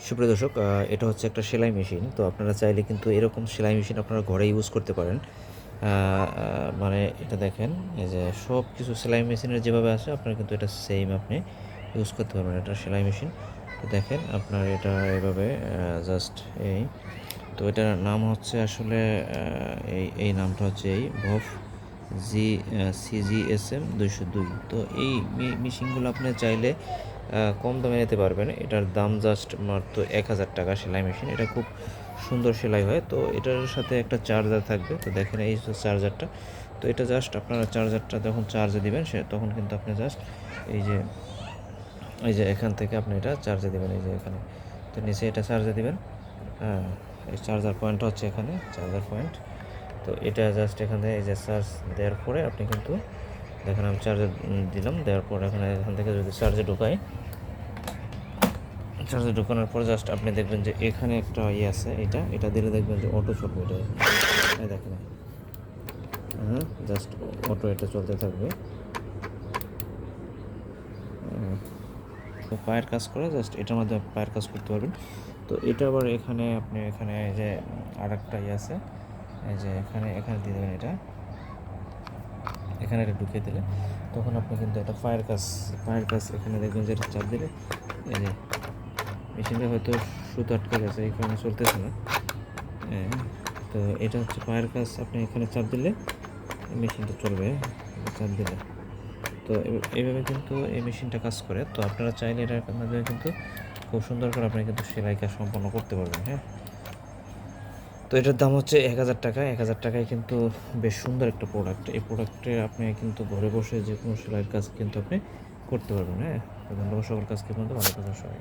সুপ্রিয় দর্শক, এটা হচ্ছে একটা সেলাই মেশিন। তো আপনারা চাইলে কিন্তু এরকম সেলাই মেশিন আপনারা ঘরে ইউজ করতে পারেন। মানে এটা দেখেন, এই যে সব কিছু সেলাই মেশিনের যেভাবে আছে আপনারা কিন্তু এটা সেম আপনি ইউজ করতে পারবেন। এটা সেলাই মেশিন। তো দেখেন আপনার এটা এভাবে জাস্ট এই, তো এটার নাম হচ্ছে আসলে এই নামটা হচ্ছে এই ভফ জি CGSM 202। তো এই মেশিনগুলো আপনি চাইলে কম দামে নিতে পারবেন। এটার দাম জাস্ট মাত্র 1000 টাকা সেলাই মেশিন। এটা খুব সুন্দর সেলাই হয়। তো এটার সাথে একটা চার্জার থাকবে। তো দেখেন এই যে চার্জারটা, তো এটা জাস্ট আপনারা চার্জারটা যখন চার্জে দিবেন তখন কিন্তু আপনি জাস্ট এই যে এখান থেকে আপনি এটা চার্জে দিবেন, এই যে এখানে, তো নিচে এটা চার্জে দিবেন। হ্যাঁ, এই চার্জার পয়েন্টটা হচ্ছে এখানে চার্জার পয়েন্ট। তো এটা জাস্ট এখান থেকে এই যে চার্জ দেওয়ার পরে আপনি কিন্তু দেখেন আমি চার্জে দিলাম, দেওয়ার পর এখান থেকে যদি চার্জে ঢোকানোর পর জাস্ট আপনি দেখবেন যে এখানে একটা আছে, এটা দিলে দেখবেন যে অটো চলবে। এটা দেখেন, হ্যাঁ, জাস্ট অটো এটা চলতে থাকবে। তো পায়ের কাজ করে, জাস্ট এটার মধ্যে পায়ের কাজ করতে পারবেন। তো এটা আবার এখানে এই যে আর একটা আছে, এই যে এখানে দিয়ে দেবেন। এখানে এটা ঢুকিয়ে দিলে তখন আপনি কিন্তু একটা পায়ের কাজ এখানে দেখবেন যে এটা চাপ দিলে এই যে মেশিনটা হয়তো সুতো আটকে গেছে, এই কারণে চলতেছে না। তো এটা হচ্ছে পায়ের কাজ, আপনি এখানে চাপ দিলে মেশিনটা চলবে, চাপ দিলে। তো এইভাবে কিন্তু এই মেশিনটা কাজ করে। তো আপনারা চাইলে এটার মাধ্যমে কিন্তু খুব সুন্দর করে আপনি কিন্তু সেলাই কাজ সম্পন্ন করতে পারবেন। হ্যাঁ, তো এটার দাম হচ্ছে 1000 টাকা। 1000 টাকায় কিন্তু বেশ সুন্দর একটা প্রোডাক্ট। এই প্রোডাক্টে আপনি কিন্তু ঘরে বসে যে কোনো সেলাইয়ের কাজ কিন্তু আপনি করতে পারবেন। হ্যাঁ, তো ধন্যবাদ সকল কাজকে পর্যন্ত ভালো থাকুন সবাই।